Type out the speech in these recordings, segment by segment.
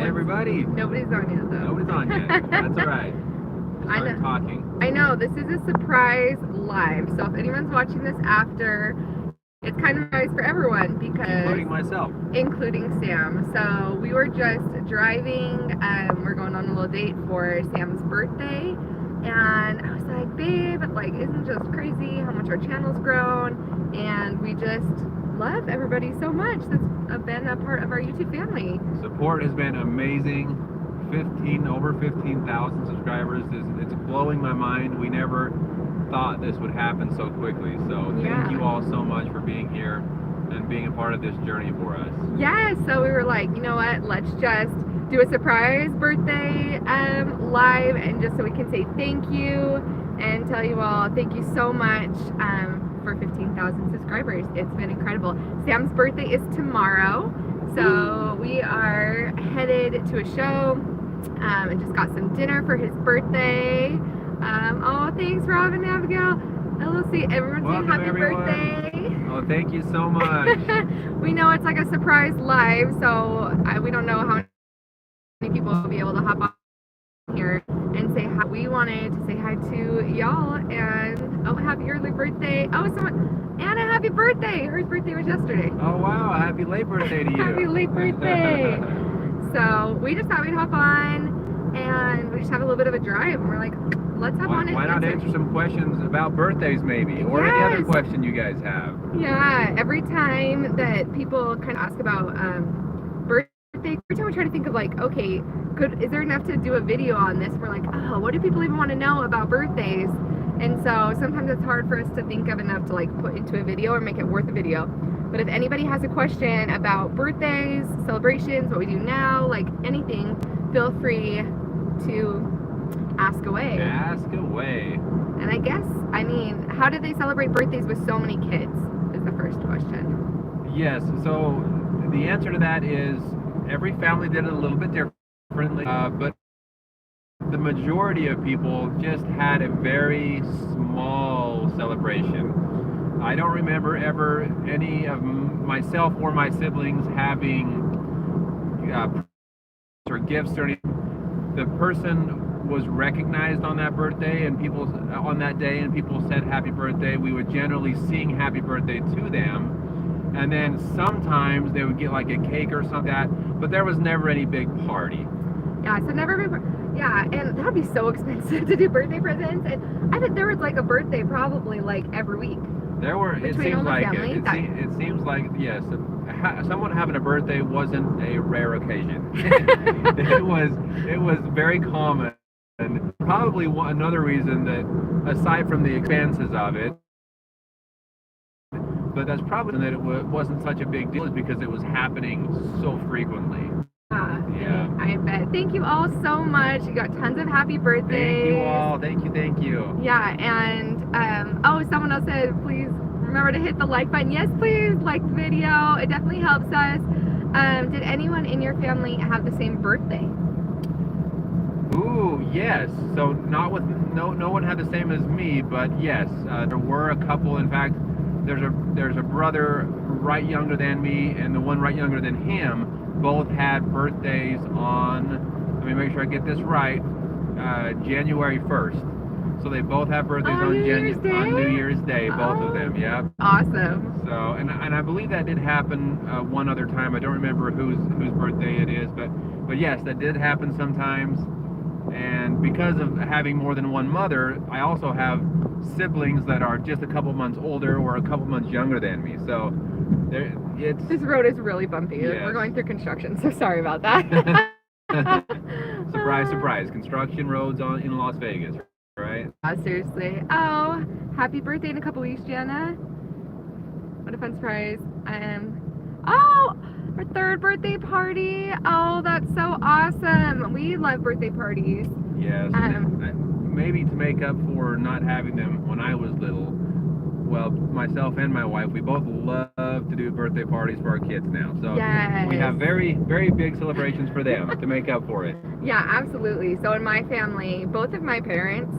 everybody. Nobody's on yet, though. Nobody's on yet. That's all right. Start talking. I know, this is a surprise live, so if anyone's watching this after, it's kind of a surprise for everyone because... Including myself. Including Sam. So we were just driving, we're going on a little date for Sam's birthday, and I was like, babe, like, isn't it just crazy how much our channel's grown? And we just love everybody so much that's been a part of our YouTube family. Support has been amazing. Over 15,000 subscribers. It's blowing my mind. We never thought this would happen so quickly. So thank you all so much for being here and being a part of this journey for us. Yeah, so we were like, you know what, let's just do a surprise birthday live, and just so we can say thank you and tell you all thank you so much for 15,000 subscribers. It's been incredible. Sam's birthday is tomorrow, so we are headed to a show and just got some dinner for his birthday. Oh, thanks, Rob and Abigail. LLC, everyone's saying happy birthday. Oh, thank you so much. We know it's like a surprise live, so we don't know how many people will be able to hop on here and say hi. We wanted to say hi to y'all, and oh, happy early birthday. Oh, Anna, happy birthday. Her birthday was yesterday. Oh, wow. Happy late birthday to you. Happy late birthday. So we just thought we'd hop on, and we just have a little bit of a drive, and we're like, let's hop on it. Why not answer some questions about birthdays maybe, or any other question you guys have? Yeah, every time that people kind of ask about birthday, every time we try to think of like, okay, is there enough to do a video on this? We're like, oh, what do people even want to know about birthdays? And so sometimes it's hard for us to think of enough to like put into a video or make it worth a video. But if anybody has a question about birthdays, celebrations, what we do now, like anything, feel free to ask away. Ask away. And I guess, I mean, how do they celebrate birthdays with so many kids is the first question. Yes, so the answer to that is every family did it a little bit differently, but the majority of people just had a very small celebration. I don't remember ever any of myself or my siblings having or gifts or anything. The person was recognized on that birthday, and on that day, and people said happy birthday. We would generally sing happy birthday to them, and then sometimes they would get like a cake or something like that, but there was never any big party. Yeah, so and that would be so expensive to do birthday presents, and I think there was like a birthday probably like every week. There were, it seems like, yes, someone having a birthday wasn't a rare occasion. it was very common, and probably another reason that, aside from the expenses of it, but that's probably that it wasn't such a big deal, is because it was happening so frequently. Yeah, I bet. Thank you all so much. You got tons of happy birthdays. Thank you all. Thank you. Yeah, and oh, someone else said, please remember to hit the like button. Yes, please like the video. It definitely helps us. Did anyone in your family have the same birthday? Ooh, yes. So no one had the same as me, but yes, there were a couple. In fact, there's a brother right younger than me, and the one right younger than him. Both had birthdays on, let me make sure I get this right, January 1st. So they both have birthdays on New Year's Day, both of them, yeah. Awesome. So, and I believe that did happen one other time. I don't remember whose birthday it is, but yes, that did happen sometimes. And because of having more than one mother, I also have siblings that are just a couple months older or a couple months younger than me. So this road is really bumpy. Yes. We're going through construction, so sorry about that. Surprise, surprise. Construction roads in Las Vegas, right? Seriously. Oh, happy birthday in a couple weeks, Gianna. What a fun surprise. Oh, our third birthday party. Oh, that's so awesome. We love birthday parties. Yes. Maybe to make up for not having them when I was little, well, myself and my wife, we both love to do birthday parties for our kids now. So we have very, very big celebrations for them to make up for it. Yeah, absolutely. So in my family, both of my parents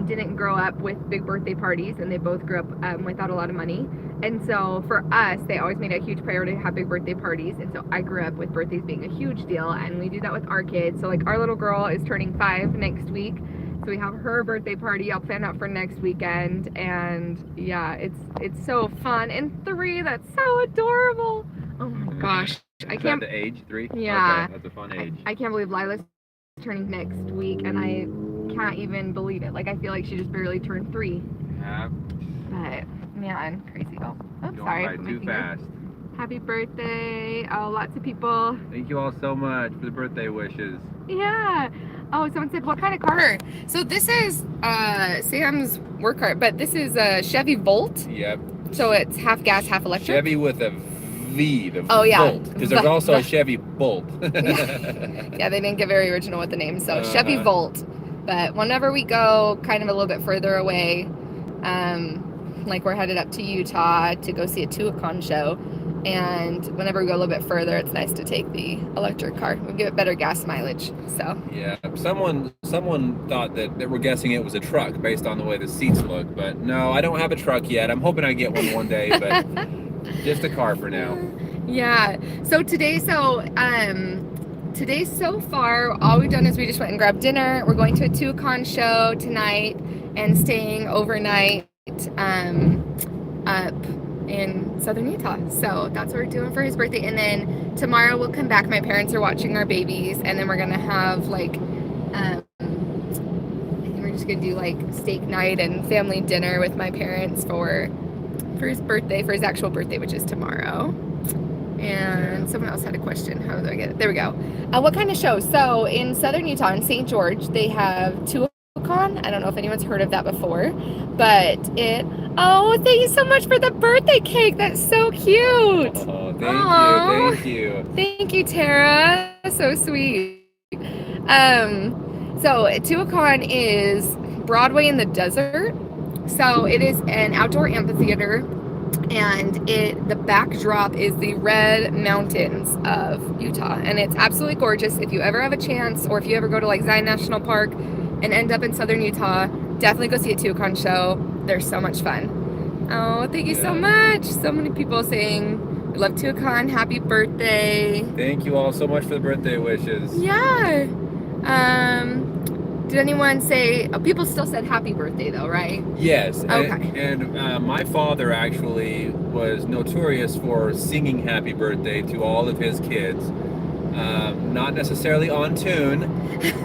didn't grow up with big birthday parties, and they both grew up without a lot of money. And so for us, they always made a huge priority to have big birthday parties. And so I grew up with birthdays being a huge deal, and we do that with our kids. So like our little girl is turning 5 next week. So we have her birthday party all planned out for next weekend. And yeah, it's so fun. And 3, that's so adorable. Oh my gosh. I can't. Is that the age, 3? Yeah. Okay, that's a fun age. I can't believe Lila's turning next week, and I can't even believe it. Like, I feel like she just barely turned 3. Yeah. But man, crazy. Oh, Going sorry. by too fast. Happy birthday. Oh, lots of people. Thank you all so much for the birthday wishes. Yeah. Oh, someone said, what kind of car? So this is Sam's work car, but this is a Chevy Volt. Yep. So it's half gas, half electric. Chevy with a V, the yeah. Volt. Because there's also a Chevy Bolt. Yeah, they didn't get very original with the name. So Chevy Volt. But whenever we go kind of a little bit further away, like we're headed up to Utah to go see a Tuacahn show, and whenever we go a little bit further, it's nice to take the electric car. We give it better gas mileage. So yeah, someone thought that we're guessing it was a truck based on the way the seats look, but no, I don't have a truck yet. I'm hoping I get one day, but just a car for now. Yeah. So today so far, all we've done is we just went and grabbed dinner. We're going to a Tuacahn show tonight and staying overnight up in southern Utah. So that's what we're doing for his birthday. And then tomorrow we'll come back. My parents are watching our babies, and then we're gonna have like I think we're just gonna do like steak night and family dinner with my parents for his birthday, for his actual birthday, which is tomorrow. And someone else had a question. How do I get it? There we go. What kind of show? So in southern Utah, in St. George, they have Tuacahn. I don't know if anyone's heard of that before, but oh, thank you so much for the birthday cake. That's so cute. Oh, thank you. Thank you, Tara. So sweet. So Tuacahn is Broadway in the desert. So it is an outdoor amphitheater, and the backdrop is the Red Mountains of Utah, and it's absolutely gorgeous. If you ever have a chance, or if you ever go to like Zion National Park and end up in southern Utah, definitely go see a Tuacahn show. They're so much fun. Oh, thank you so much. So many people saying we love Tuacahn. Happy birthday. Thank you all so much for the birthday wishes. Yeah. Did anyone say, people still said happy birthday though, right? Yes. Okay. And my father actually was notorious for singing happy birthday to all of his kids. Not necessarily on tune,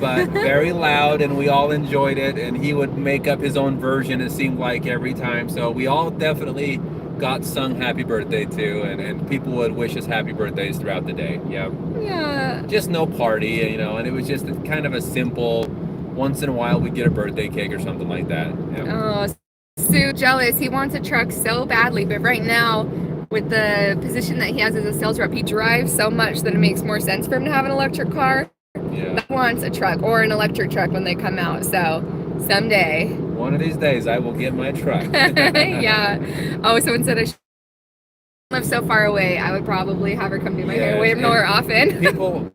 but very loud, and we all enjoyed it, and he would make up his own version, it seemed like, every time. So we all definitely got sung happy birthday to, and people would wish us happy birthdays throughout the day. Yeah. Yeah. Just no party, and it was just kind of a simple, once in a while we'd get a birthday cake or something like that. Yeah. Oh, Sue, jealous. He wants a truck so badly, but right now, with the position that he has as a sales rep, he drives so much that it makes more sense for him to have an electric car. Yeah. But he wants a truck or an electric truck when they come out. So someday. One of these days I will get my truck. Yeah. Oh, someone said I should live so far away. I would probably have her come do my hair way more often. People,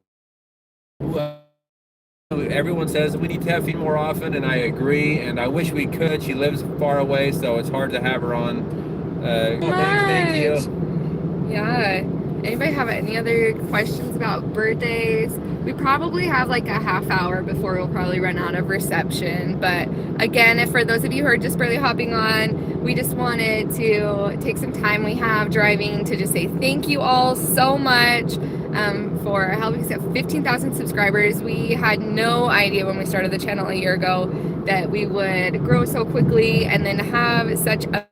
everyone says we need to have Fee more often, and I agree, and I wish we could. She lives far away, so it's hard to have her on. Thank you. Yeah. Anybody have any other questions about birthdays? We probably have like a half hour before we'll probably run out of reception. But again, if for those of you who are just barely hopping on, we just wanted to take some time we have driving to just say thank you all so much for helping us get 15,000 subscribers. We had no idea when we started the channel a year ago that we would grow so quickly and then have such a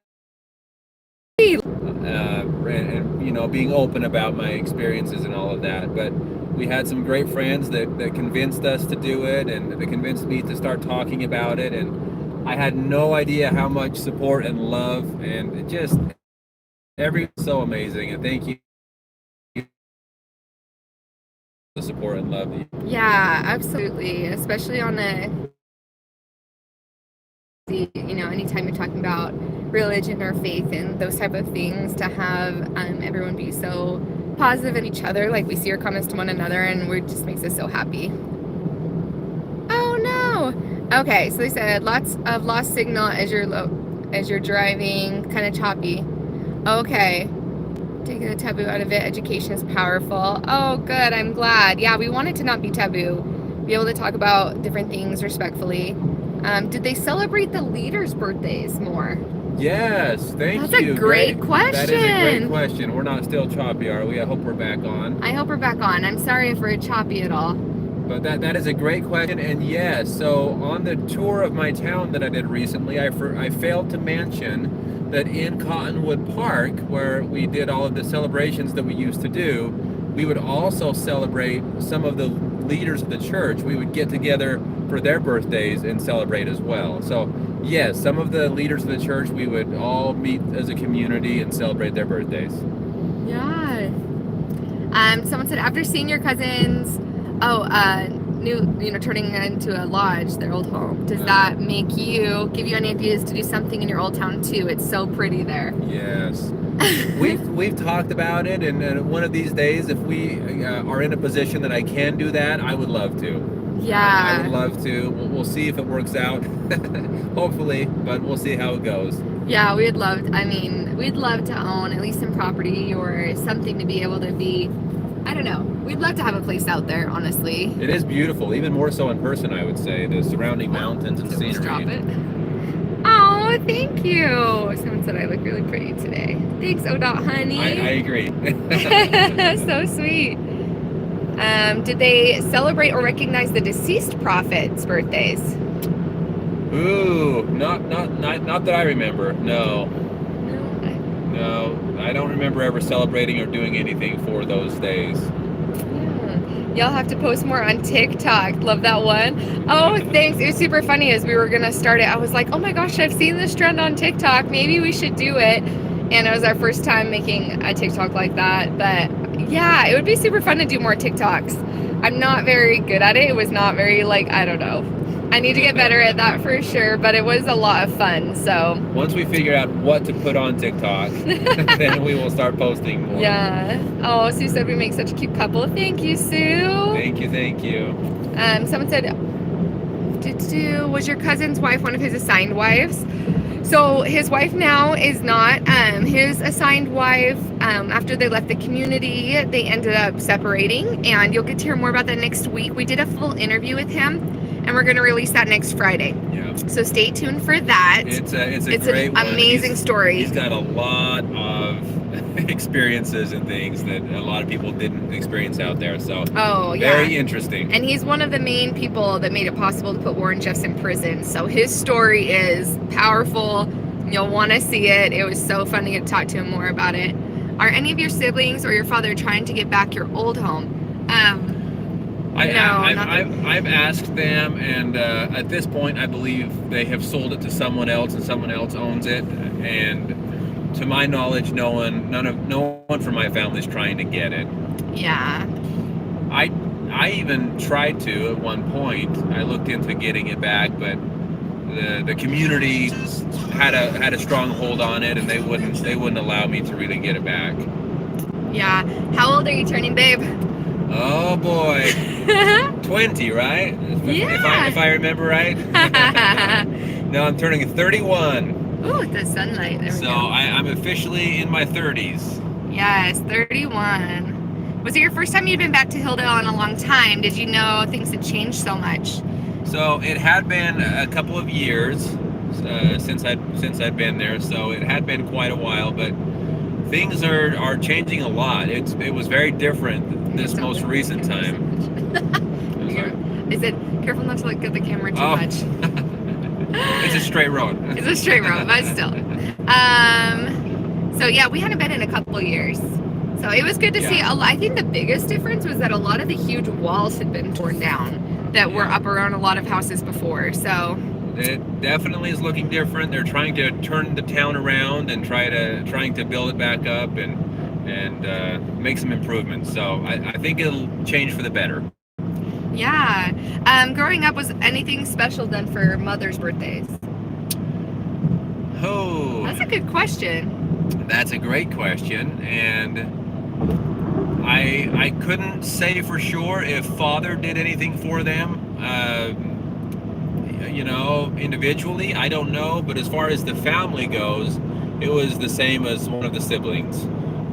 and being open about my experiences and all of that. But we had some great friends that convinced us to do it, and that convinced me to start talking about it, and I had no idea how much support and love, and it just so amazing. And thank you for the support and love. Yeah, absolutely, especially on anytime you're talking about religion or faith and those type of things, to have everyone be so positive in each other. Like, we see your comments to one another, and it just makes us so happy. Oh no, Okay, so they said lots of lost signal as you're driving, kind of choppy. Okay. Taking the taboo out of it, education is powerful. Oh, good, I'm glad. Yeah, we want it to not be taboo. Be able to talk about different things respectfully. Did they celebrate the leaders' birthdays more? Yes, thank That's you. a great question. That is a great question. We're not still choppy, are we? I hope we're back on. I hope we're back on. I'm sorry if we're choppy at all. But that is a great question, and yes, so on the tour of my town that I did recently, I failed to mention that in Cottonwood Park, where we did all of the celebrations that we used to do, we would also celebrate some of the leaders of the church. We would get together for their birthdays and celebrate as well. So yes, some of the leaders of the church, we would all meet as a community and celebrate their birthdays. Yeah. Someone said after seeing your cousins, turning into a lodge, their old home, does that give you any ideas to do something in your old town too? It's so pretty there. Yes. We've talked about it, and one of these days, if we are in a position that I can do that, I would love to. Yeah. I would love to. We'll see if it works out. Hopefully, but we'll see how it goes. Yeah, we'd love to own at least some property or something to be able to be, I don't know. We'd love to have a place out there, honestly. It is beautiful, even more so in person, I would say. The surrounding mountains and scenery. Drop it. Oh, thank you. Someone said I look really pretty today. Thanks, ODOT honey. I agree. So sweet. Did they celebrate or recognize the deceased prophets' birthdays? Ooh, not that I remember. No, I don't remember ever celebrating or doing anything for those days. Y'all have to post more on TikTok. Love that one. Oh, thanks. It was super funny as we were going to start it. I was like, oh my gosh, I've seen this trend on TikTok. Maybe we should do it. And it was our first time making a TikTok like that. But yeah, it would be super fun to do more TikToks. I'm not very good at it. It was not very, I don't know. I need to get better at that for sure, but it was a lot of fun, so. Once we figure out what to put on TikTok, then we will start posting more. Yeah. Oh, Sue said we make such a cute couple. Thank you, Sue. Thank you. Someone said, was your cousin's wife one of his assigned wives? So his wife now is not. His assigned wife, after they left the community, they ended up separating, and you'll get to hear more about that next week. We did a full interview with him, and we're going to release that next Friday. Yeah. So stay tuned for that. It's a great an amazing story. He's got a lot of experiences and things that a lot of people didn't experience out there. So very interesting. And he's one of the main people that made it possible to put Warren Jeffs in prison. So his story is powerful. You'll want to see it. It was so fun to get to talk to him more about it. Are any of your siblings or your father trying to get back your old home? I've asked them, and at this point, I believe they have sold it to someone else, and someone else owns it. And to my knowledge, no one from my family is trying to get it. Yeah. I even tried to at one point. I looked into getting it back, but the community had a strong hold on it, and they wouldn't allow me to really get it back. Yeah. How old are you turning, babe? Oh boy, 20, right? Yeah. If I remember right. No, I'm turning 31. Ooh, the sunlight. There we go. I'm officially in my 30s. Yes, 31. Was it your first time you'd been back to Hilldale in a long time? Did you know things had changed so much? So it had been a couple of years since I'd been there, so it had been quite a while, but things are changing a lot. It was very different this most recent time. I said, careful not to look at the camera too much. It's a straight road. It's a straight road, but still. So yeah, we hadn't been in a couple of years. So it was good to see. I think the biggest difference was that a lot of the huge walls had been torn down that were up around a lot of houses before. So it definitely is looking different. They're trying to turn the town around and trying to build it back up and make some improvements. So I think it'll change for the better. Yeah. Growing up, was anything special done for mothers' birthdays? Oh, that's a good question. That's a great question, and I couldn't say for sure if father did anything for them. you know, individually, I don't know, but as far as the family goes, it was the same as one of the siblings.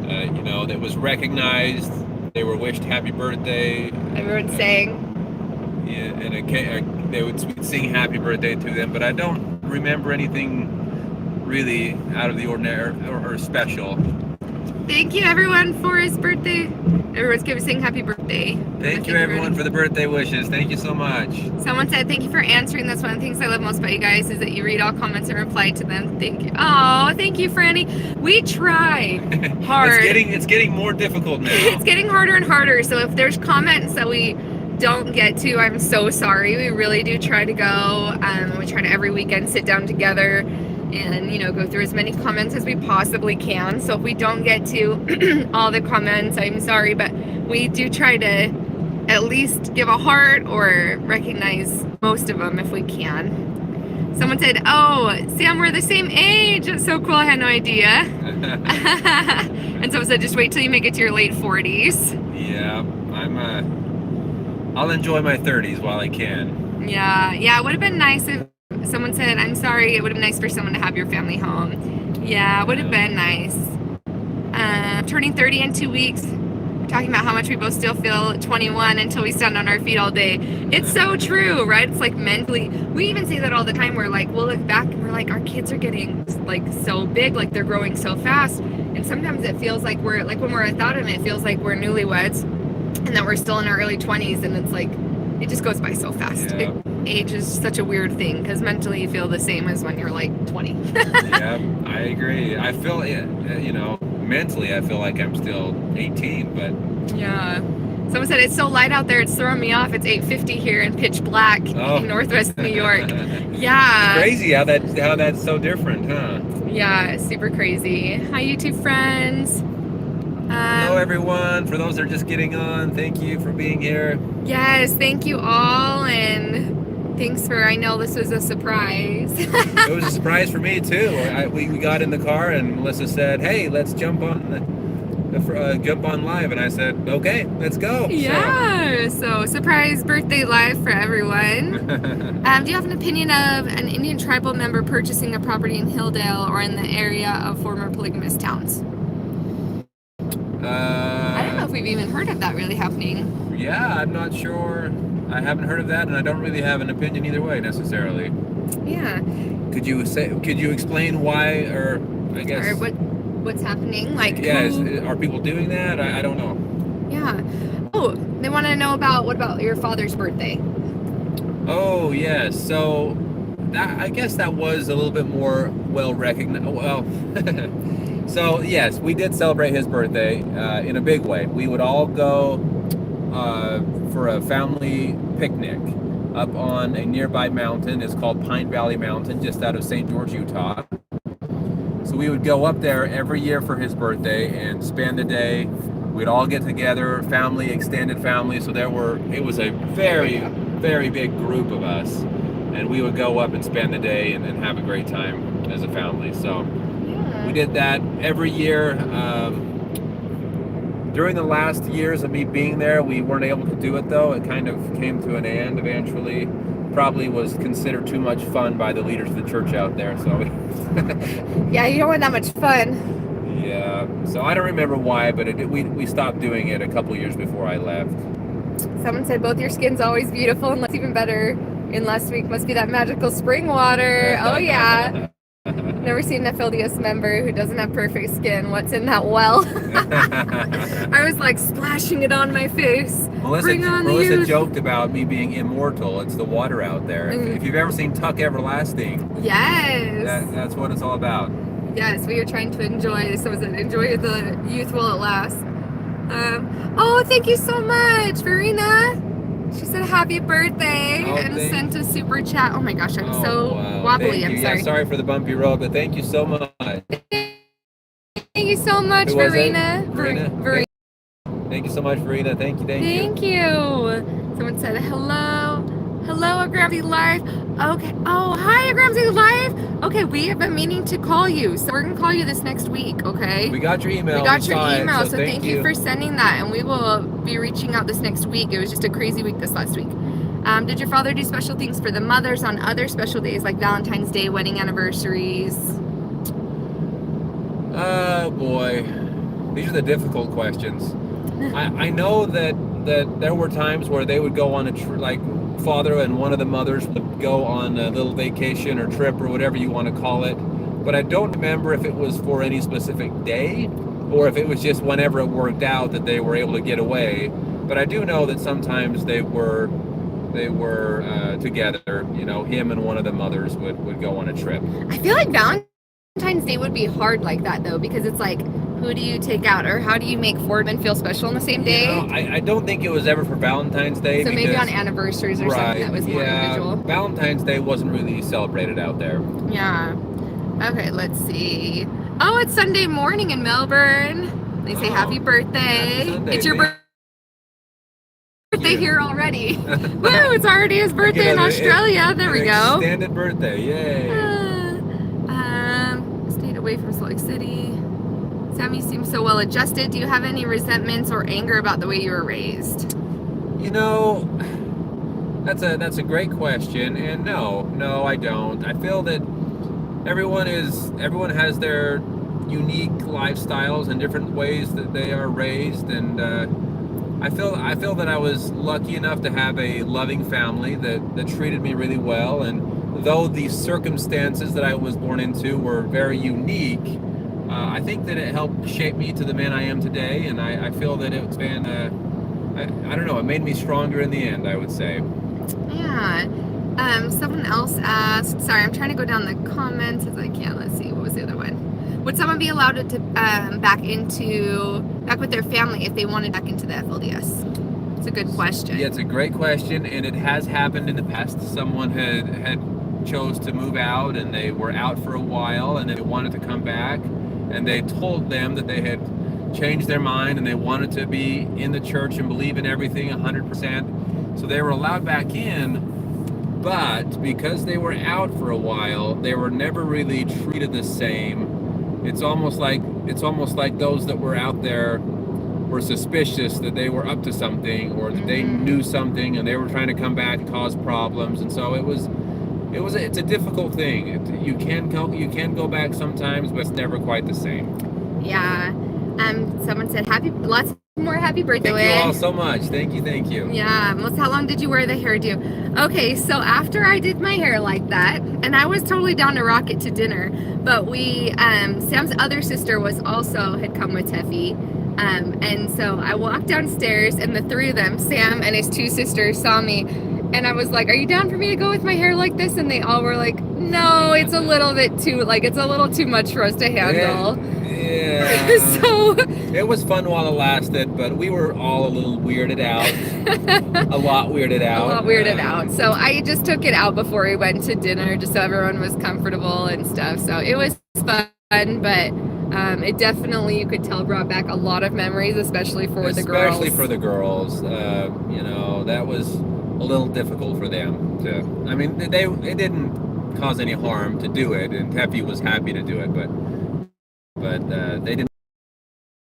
You know, that was recognized. They were wished happy birthday. Everyone sang. Yeah, and they would sing happy birthday to them, but I don't remember anything really out of the ordinary or special. Thank you, everyone, for his birthday. Everyone's going to sing happy birthday. Thank you, everyone, for the birthday wishes. Thank you so much. Someone said, thank you for answering. That's one of the things I love most about you guys is that you read all comments and reply to them. Thank you. Oh, thank you, Franny. We tried hard. It's getting more difficult now. It's getting harder and harder. So if there's comments that we don't get to, I'm so sorry. We really do try to go. We try to every weekend sit down together and, you know, go through as many comments as we possibly can. So if we don't get to all the comments, I'm sorry, but we do try to at least give a heart or recognize most of them if we can. Someone said, oh, Sam, we're the same age. That's so cool. I had no idea. And someone said, just wait till you make it to your late 40s. Yeah, I'll enjoy my 30s while I can. Yeah, it would have been nice if someone said, I'm sorry, it would have been nice for someone to have your family home. Yeah, it would have been nice. Turning 30 in 2 weeks. We're talking about how much we both still feel 21 until we stand on our feet all day. It's so true, right? It's like mentally, we even say that all the time. We're like, we'll look back and we're like, our kids are getting like so big, like they're growing so fast. And sometimes it feels like we're, like when we're without them, it feels like we're newlyweds and that we're still in our early 20s. And it's like, it just goes by so fast. Yeah. Age is such a weird thing because mentally you feel the same as when you're like 20. Yeah, I agree. I feel, you know, mentally I feel like I'm still 18, but yeah. Someone said it's so light out there, it's throwing me off. It's 8:50 here in pitch black in Northwest New York. Yeah. It's crazy how that's so different, huh? Yeah, it's super crazy. Hi, YouTube friends. Hello, everyone. For those that are just getting on, thank you for being here. Yes, thank you all, and thanks for, I know this was a surprise. It was a surprise for me, too. We got in the car, and Melissa said, hey, let's jump on live, and I said, okay, let's go. Yeah, so surprise birthday live for everyone. Do you have an opinion of an Indian tribal member purchasing a property in Hilldale or in the area of former polygamous towns? I don't know if we've even heard of that really happening. Yeah, I'm not sure. I haven't heard of that, and I don't really have an opinion either way necessarily. Yeah. Could you explain why, or I guess, or what's happening? Like, yeah, are people doing that? I don't know. Yeah. Oh, they want to know what about your father's birthday? Oh yes, so I guess that was a little bit more well recognized. Well, so yes, we did celebrate his birthday in a big way. We would all go for a family picnic up on a nearby mountain. It's called Pine Valley Mountain, just out of St. George, Utah. So we would go up there every year for his birthday and spend the day. We'd all get together, family, extended family. So it was a very, very big group of us. And we would go up and spend the day and have a great time as a family. So we did that every year. During the last years of me being there, we weren't able to do it though. It kind of came to an end eventually. Probably was considered too much fun by the leaders of the church out there. So yeah, you don't want that much fun. Yeah, so I don't remember why, but we stopped doing it a couple years before I left. Someone said both your skin's always beautiful, and what's even better in last week must be that magical spring water. Oh yeah. Never seen a Phileas member who doesn't have perfect skin. What's in that well? I was like splashing it on my face. Melissa joked about me being immortal. It's the water out there. If you've ever seen Tuck Everlasting, yes, that's what it's all about. Yes, we are trying to enjoy. So was it enjoy the youth while it lasts? Oh, thank you so much, Verena. She said happy birthday and sent a super chat. Oh my gosh, I'm so wobbly. I'm sorry. Yeah, sorry for the bumpy road, but thank you so much. Thank you so much, Verena. Verena. Thank you so much, Verena. Thank you. Thank you. Someone said hello. Hello, Agramsy Live. Okay. Oh, hi, Agramsy Live. Okay, we have been meaning to call you, so we're gonna call you this next week. Okay. We got your email. We got your email, so thank you for sending that, and we will be reaching out this next week. It was just a crazy week this last week. Did your father do special things for the mothers on other special days like Valentine's Day, wedding anniversaries? Oh boy, these are the difficult questions. I know that there were times where they would go on like father and one of the mothers would go on a little vacation or trip or whatever you want to call it, but I don't remember if it was for any specific day or if it was just whenever it worked out that they were able to get away. But I do know that sometimes they were together. You know, him and one of the mothers would go on a trip. I feel like Valentine's Day would be hard like that though, because it's like, who do you take out, or how do you make four men feel special on the same day? You know, I don't think it was ever for Valentine's Day. So maybe on anniversaries or something that was more individual. Valentine's Day wasn't really celebrated out there. Yeah. Okay, let's see. Oh, it's Sunday morning in Melbourne. They say happy birthday. Happy Sunday, it's your birthday here already. Woo, it's already his birthday in Australia. There we go. Extended birthday, yay. Stayed away from Salt Lake City. Sam, you seem so well adjusted. Do you have any resentments or anger about the way you were raised? You know, that's a great question, and no, I don't. I feel that everyone has their unique lifestyles and different ways that they are raised, and I feel that I was lucky enough to have a loving family that treated me really well, and though the circumstances that I was born into were very unique, I think that it helped shape me to the man I am today, and I feel that it's been, I don't know, it made me stronger in the end, I would say. Yeah. Someone else asked, sorry, I'm trying to go down the comments as I can. Let's see, what was the other one? Would someone be allowed to back with their family if they wanted back into the FLDS? It's a good question. Yeah, it's a great question, and it has happened in the past. Someone had chose to move out, and they were out for a while, and they wanted to come back, and they told them that they had changed their mind and they wanted to be in the church and believe in everything 100%. So they were allowed back in, but because they were out for a while, they were never really treated the same. It's almost like those that were out there were suspicious that they were up to something, or that they knew something and they were trying to come back and cause problems. And so it's a difficult thing. You can go back sometimes, but it's never quite the same. Yeah. Someone said lots more happy birthday. Thank you all so much. Thank you. Yeah. Melissa, how long did you wear the hairdo? Okay, so after I did my hair like that, and I was totally down to rock it to dinner, but Sam's other sister had come with Teffy. And so I walked downstairs, and the three of them, Sam and his two sisters, saw me, and I was like, "Are you down for me to go with my hair like this?" And they all were like, "No, it's a little too much for us to handle." Yeah. So it was fun while it lasted, but we were all a little weirded out. A lot weirded out. So I just took it out before we went to dinner, just so everyone was comfortable and stuff. So it was fun, but it definitely, you could tell, brought back a lot of memories, especially for the girls. Especially for the girls. That was a little difficult for them to. I mean, it didn't cause any harm to do it, and Teffy was happy to do it, but they didn't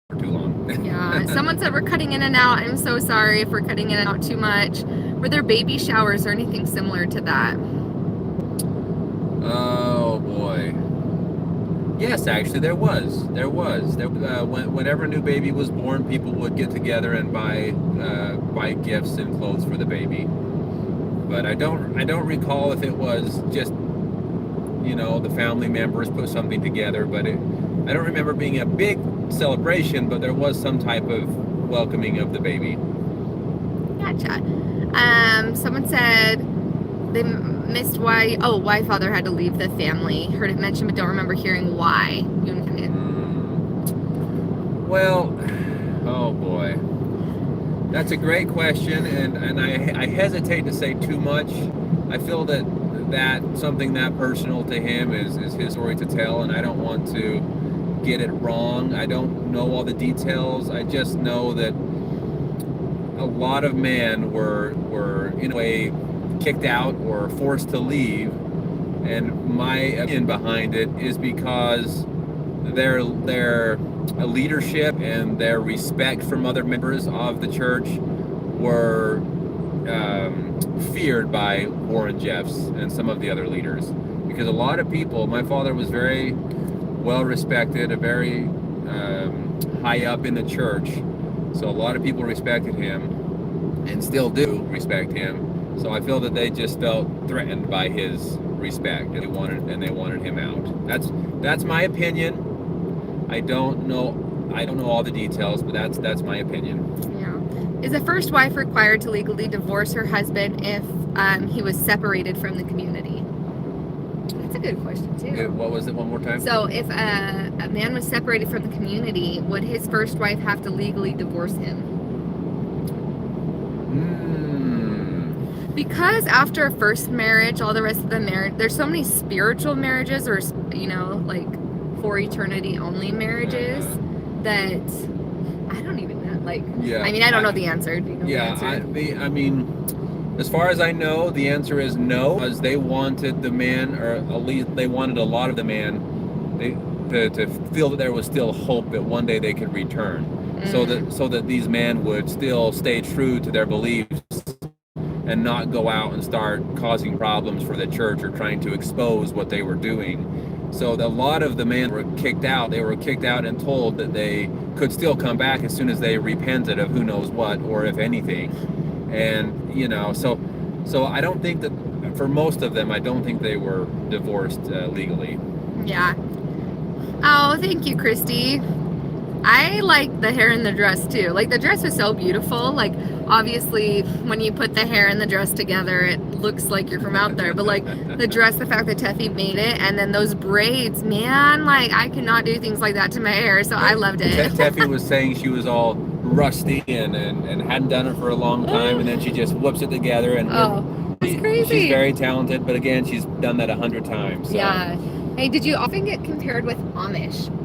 for too long. Yeah. Someone said we're cutting in and out. I'm so sorry if we're cutting in and out too much. Were there baby showers or anything similar to that? Oh boy. Yes, actually, there was. Whenever a new baby was born, people would get together and buy gifts and clothes for the baby. But I don't recall if it was just, the family members put something together. But I don't remember being a big celebration. But there was some type of welcoming of the baby. Gotcha. Someone said they missed why father had to leave the family. Heard it mentioned, but don't remember hearing why. Well, oh boy, that's a great question, and I hesitate to say too much. I feel that something that personal to him is his story to tell, and I don't want to get it wrong. I don't know all the details. I just know that a lot of men were in a way kicked out or forced to leave, and my opinion behind it is because their leadership and their respect from other members of the church were feared by Warren Jeffs and some of the other leaders, because a lot of people. My father was very well respected, a very high up in the church, so a lot of people respected him, and still do respect him. So I feel that they just felt threatened by his respect, and they wanted him out. That's my opinion. I don't know all the details, but that's my opinion. Yeah. Is a first wife required to legally divorce her husband if he was separated from the community? That's a good question too. What was it? One more time. So if a man was separated from the community, would his first wife have to legally divorce him? Because after a first marriage, all the rest of the marriage, there's so many spiritual marriages, or like for eternity only marriages, that I don't even know. Like, yeah, I mean, I don't know the answer. Do you know the answer? I mean, as far as I know, the answer is no, because they wanted the man, or at least they wanted a lot of the man, to feel that there was still hope that one day they could return, so that these men would still stay true to their beliefs and not go out and start causing problems for the church or trying to expose what they were doing. So a lot of the men were kicked out. They were kicked out and told that they could still come back as soon as they repented of who knows what, or if anything. And so I don't think that, for most of them, I don't think they were divorced legally. Yeah. Oh, thank you, Christy. I like the hair in the dress too. Like, the dress was so beautiful. Like, obviously when you put the hair and the dress together, it looks like you're from out there, but like the dress, the fact that Teffy made it, and then those braids, man, like I cannot do things like that to my hair, so I loved it. Teffy was saying she was all rusty and hadn't done it for a long time, and then she just whips it together, and that's crazy. She's very talented, but again, she's done that 100 times. So. Yeah. Hey, did you often get compared with Amish?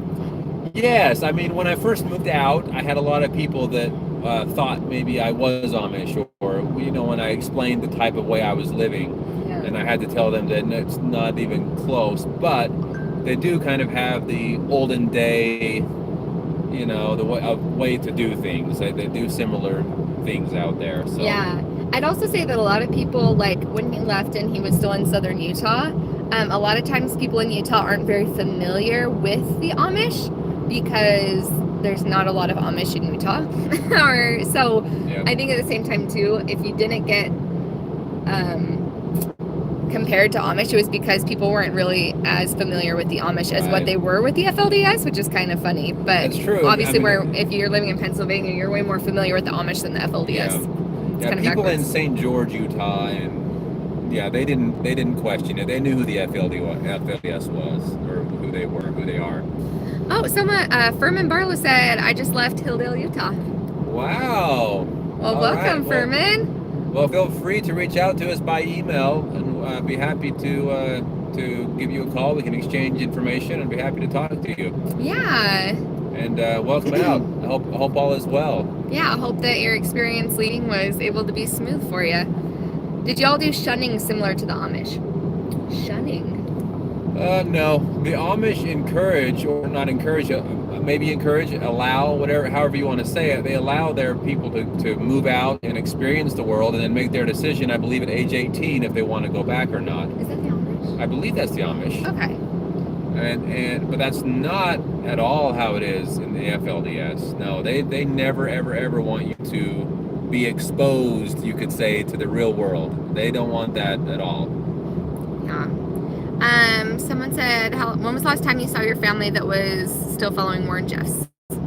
Yes, I mean, when I first moved out, I had a lot of people that thought maybe I was Amish, or when I explained the type of way I was living, and I had to tell them that it's not even close, but they do kind of have the olden day, the way to do things. They do similar things out there. So. Yeah, I'd also say that a lot of people, like when he left and he was still in southern Utah, a lot of times people in Utah aren't very familiar with the Amish, because there's not a lot of Amish in Utah. I think at the same time too, if you didn't get compared to Amish, it was because people weren't really as familiar with the Amish as what they were with the FLDS, which is kind of funny. But that's true. Obviously, if you're living in Pennsylvania, you're way more familiar with the Amish than the FLDS. Yeah, people in St. George, Utah, and they didn't question it. They knew who the FLDS was, or who they were, who they are. Oh, someone, Furman Barlow said, I just left Hilldale, Utah. Wow. Well, welcome, Furman. Well, feel free to reach out to us by email, and I'd be happy to give you a call. We can exchange information, and be happy to talk to you. Yeah. And welcome out. I hope all is well. Yeah, I hope that your experience leading was able to be smooth for you. Did y'all do shunning similar to the Amish? Shunning? No. The Amish encourage, or not encourage, maybe encourage, allow, however you want to say it. They allow their people to move out and experience the world, and then make their decision, I believe, at age 18 if they want to go back or not. Is that the Amish? I believe that's the Amish. Okay. But that's not at all how it is in the FLDS. No, they never, ever want you to be exposed, you could say, to the real world. They don't want that at all. Yeah. Someone said, when was the last time you saw your family that was still following Warren Jeffs? It's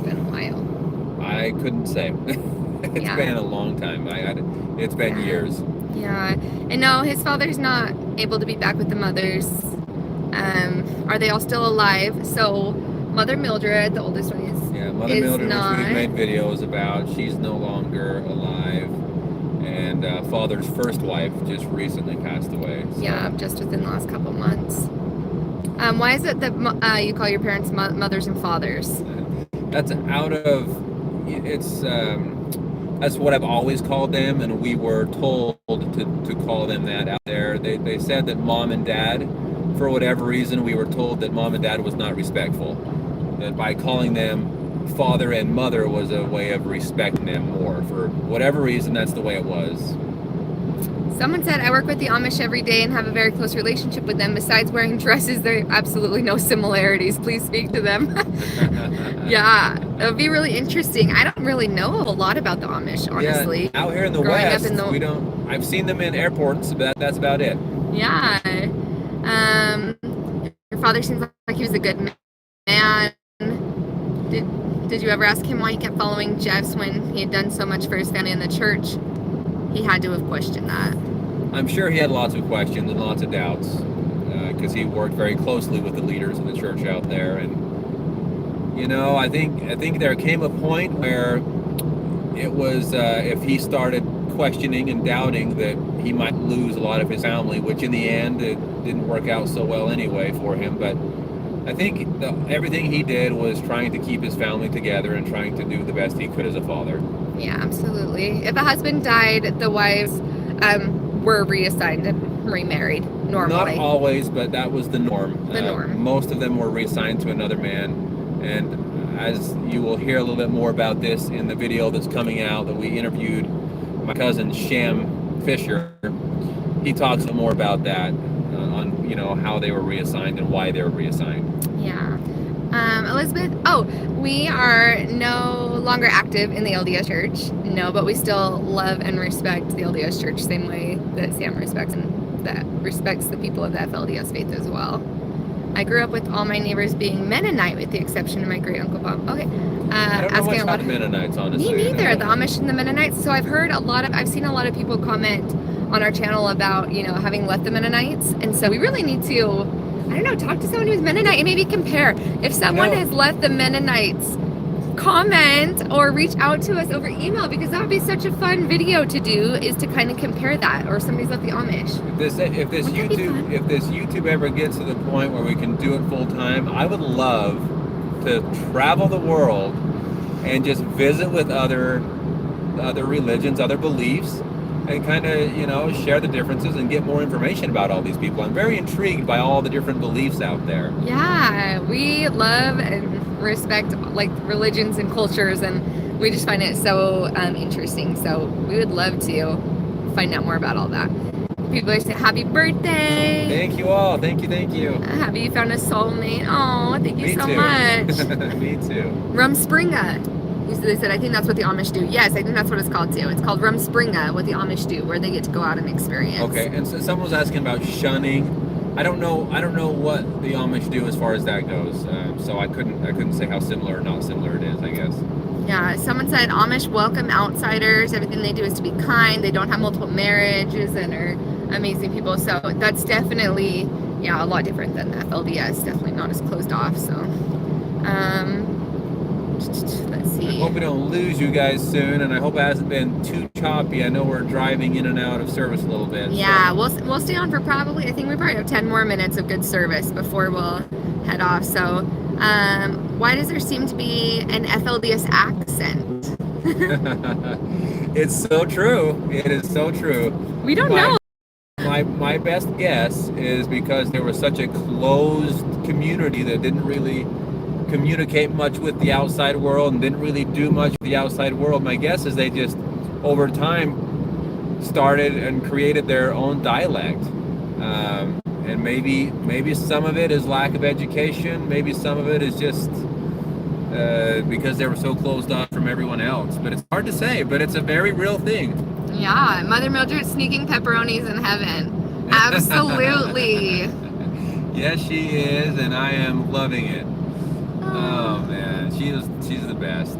been a while. I couldn't say. It's been a long time. It's been years. Yeah. And no, his father's not able to be back with the mothers. Are they all still alive? So Mother Mildred, the oldest one, Mother Mildred, which we've made videos about, she's no longer alive. And Father's first wife just recently passed away. So. Yeah, just within the last couple months. Why is it that you call your parents mothers and fathers? That's that's what I've always called them, and we were told to call them that out there. They said that Mom and Dad, for whatever reason, we were told that Mom and Dad was not respectful. That by calling them father and mother was a way of respecting them more. For whatever reason, that's the way it was. Someone said, I work with the Amish every day and have a very close relationship with them. Besides wearing dresses, there are absolutely no similarities. Please speak to them. Yeah, it would be really interesting. I don't really know a lot about the Amish, honestly. Yeah, out here in the West, we don't. I've seen them in airports, but that's about it. Yeah. Your father seems like he was a good man. Did you ever ask him why he kept following Jeff's when he had done so much for his family in the church? He had to have questioned that. I'm sure he had lots of questions and lots of doubts because he worked very closely with the leaders of the church out there. And, you know, I think there came a point where it was if he started questioning and doubting that he might lose a lot of his family, which in the end it didn't work out so well anyway for him. But I think everything he did was trying to keep his family together and trying to do the best he could as a father. Yeah, absolutely. If a husband died, the wives were reassigned and remarried normally. Not always, but that was the norm. The norm. Most of them were reassigned to another man. And as you will hear a little bit more about this in the video that's coming out that we interviewed my cousin Shem Fisher, he talks a little more about that on, you know, how they were reassigned and why they were reassigned. Yeah. Elizabeth, we are no longer active in the LDS Church. No, but we still love and respect the LDS Church same way that Sam respects and that respects the people of the FLDS faith as well. I grew up with all my neighbors being Mennonite with the exception of my great uncle Bob. Okay. I don't know much about the Mennonites, honestly. Me neither, the Amish and the Mennonites. So I've seen a lot of people comment on our channel about, you know, having left the Mennonites. And so we really need to, I don't know, talk to someone who's Mennonite and maybe compare. If someone has left the Mennonites, comment or reach out to us over email, because that would be such a fun video to do, is to kind of compare that. Or somebody's left the Amish. If this YouTube ever gets to the point where we can do it full time, I would love to travel the world and just visit with other religions, other beliefs, and kind of, you know, share the differences and get more information about all these people. I'm very intrigued by all the different beliefs out there. Yeah, we love and respect like religions and cultures, and we just find it so interesting. So we would love to find out more about all that. People are saying happy birthday. Thank you all. Thank you. Have you found a soulmate? Oh, thank you so much. Me too. Rumspringa. They said, I think that's what the Amish do. Yes, I think that's what it's called too. It's called Rumspringa, what the Amish do, where they get to go out and experience. Okay, and so someone was asking about shunning. I don't know what the Amish do as far as that goes. So I couldn't say how similar or not similar it is, I guess. Yeah, someone said Amish welcome outsiders. Everything they do is to be kind. They don't have multiple marriages and are amazing people. So that's definitely, a lot different than the FLDS. Definitely not as closed off. So, let's see. I hope we don't lose you guys soon, and I hope it hasn't been too choppy. I know we're driving in and out of service a little bit. Yeah, so. we'll stay on for I think we probably have 10 more minutes of good service before we'll head off. So, why does there seem to be an FLDS accent? It's so true. It is so true. We don't know. My best guess is because there was such a closed community that didn't really communicate much with the outside world and didn't really do much with the outside world. My guess is they just over time started and created their own dialect, and maybe some of it is lack of education, maybe some of it is just because they were so closed off from everyone else. But it's hard to say, but it's a very real thing. Yeah, Mother Mildred sneaking pepperonis in heaven. Absolutely. Yes, she is, and I am loving it. Oh man, she's the best.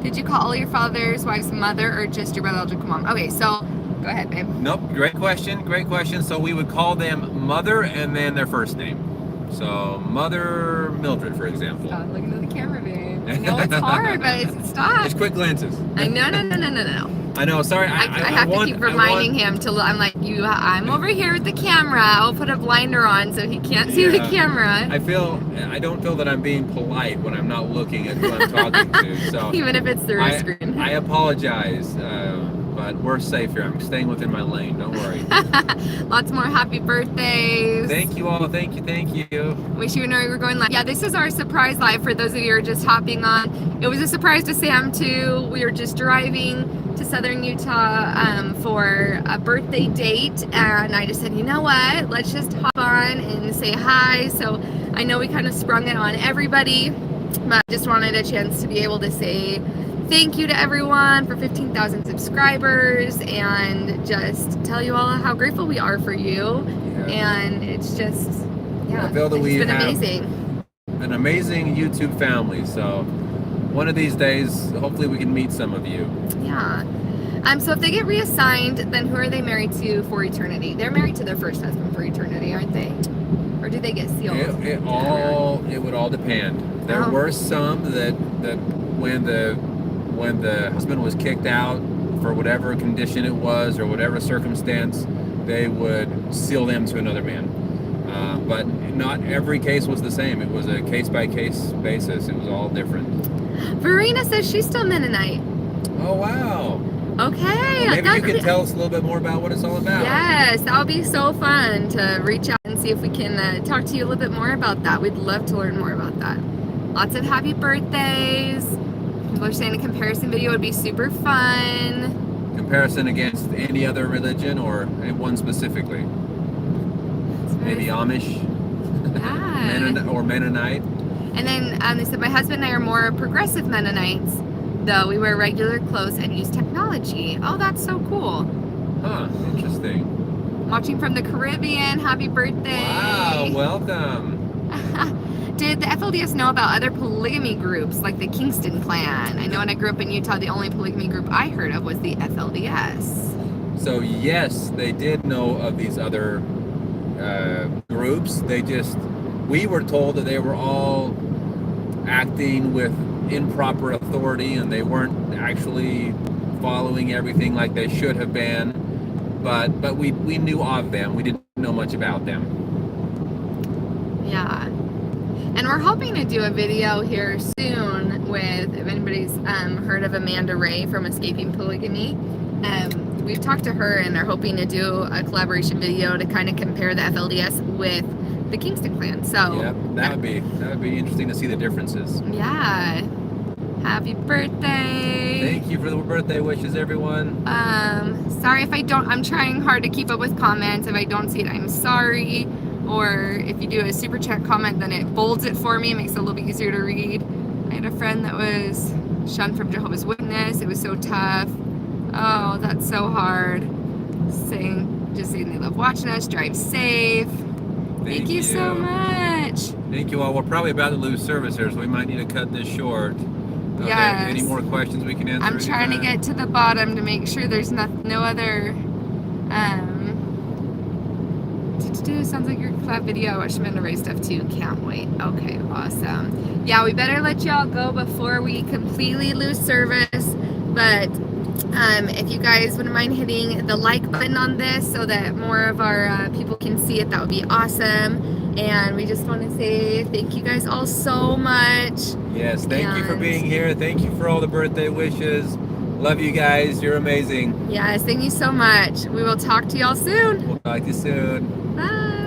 Did you call all your father's wives mother or just your biological mom? Okay, so go ahead, babe. Nope, great question. So we would call them mother and then their first name. So Mother Mildred, for example. Stop looking at the camera, babe. I know it's hard, but stop. Just quick glances. No. I know, sorry. I have to keep reminding him I'm like, I'm over here with the camera. I'll put a blinder on so he can't see the camera. I don't feel that I'm being polite when I'm not looking at who I'm talking to. So even if it's through a screen. I apologize. but we're safe here. I'm staying within my lane. Don't worry. Lots more happy birthdays. Thank you all. Thank you. Wish you and I were going live. Yeah, this is our surprise live for those of you who are just hopping on. It was a surprise to Sam too. We were just driving to southern Utah for a birthday date, and I just said, you know what, let's just hop on and say hi. So I know we kind of sprung it on everybody, but I just wanted a chance to be able to say thank you to everyone for 15,000 subscribers and just tell you all how grateful we are for you. Yeah. And it's just, yeah, I feel that it's we been have amazing. An amazing YouTube family. So one of these days, hopefully we can meet some of you. Yeah. So if they get reassigned, then who are they married to for eternity? They're married to their first husband for eternity, aren't they? Or do they get sealed? It would all depend. There Oh. were some that when the husband was kicked out for whatever condition it was or whatever circumstance, they would seal them to another man. But not every case was the same. It was a case-by-case basis. It was all different. Verena says she's still Mennonite. Oh, wow. Okay. Well, maybe you can tell us a little bit more about what it's all about. Yes, that would be so fun to reach out and see if we can talk to you a little bit more about that. We'd love to learn more about that. Lots of happy birthdays. People are saying a comparison video would be super fun. Comparison against any other religion or one specifically? Maybe Amish? Yeah. or Mennonite? And then they said, my husband and I are more progressive Mennonites, though we wear regular clothes and use technology. Oh, that's so cool. Huh, interesting. Watching from the Caribbean. Happy birthday. Wow, welcome. Did the FLDS know about other polygamy groups like the Kingston Clan? I know when I grew up in Utah, the only polygamy group I heard of was the FLDS. So yes, they did know of these other groups. We were told that they were all acting with improper authority and they weren't actually following everything like they should have been. But we knew of them. We didn't know much about them. Yeah. And we're hoping to do a video here soon with, if anybody's heard of Amanda Ray from Escaping Polygamy. We've talked to her and are hoping to do a collaboration video to kind of compare the FLDS with the Kingston Clan. So yeah, that would be interesting to see the differences. Yeah. Happy birthday. Thank you for the birthday wishes, everyone. Sorry if I'm trying hard to keep up with comments. If I don't see it, I'm sorry. Or if you do a super chat comment, then it bolds it for me. It makes it a little bit easier to read. I had a friend that was shunned from Jehovah's Witness. It was so tough. Oh, that's so hard. Just saying they love watching us. Drive safe. Thank you so much. Thank you all. We're probably about to lose service here, so we might need to cut this short. Yes. Any more questions we can answer? I'm trying to get to the bottom to make sure there's no other. Sounds like your collab video. I watched Amanda Ray stuff too. Can't wait. Okay, awesome. Yeah, we better let y'all go before we completely lose service. But if you guys wouldn't mind hitting the like button on this so that more of our people can see it, that would be awesome. And we just want to say thank you guys all so much. Yes, thank you for being here. Thank you for all the birthday wishes. Love you guys. You're amazing. Yes, thank you so much. We will talk to y'all soon. We'll talk to you soon. Bye.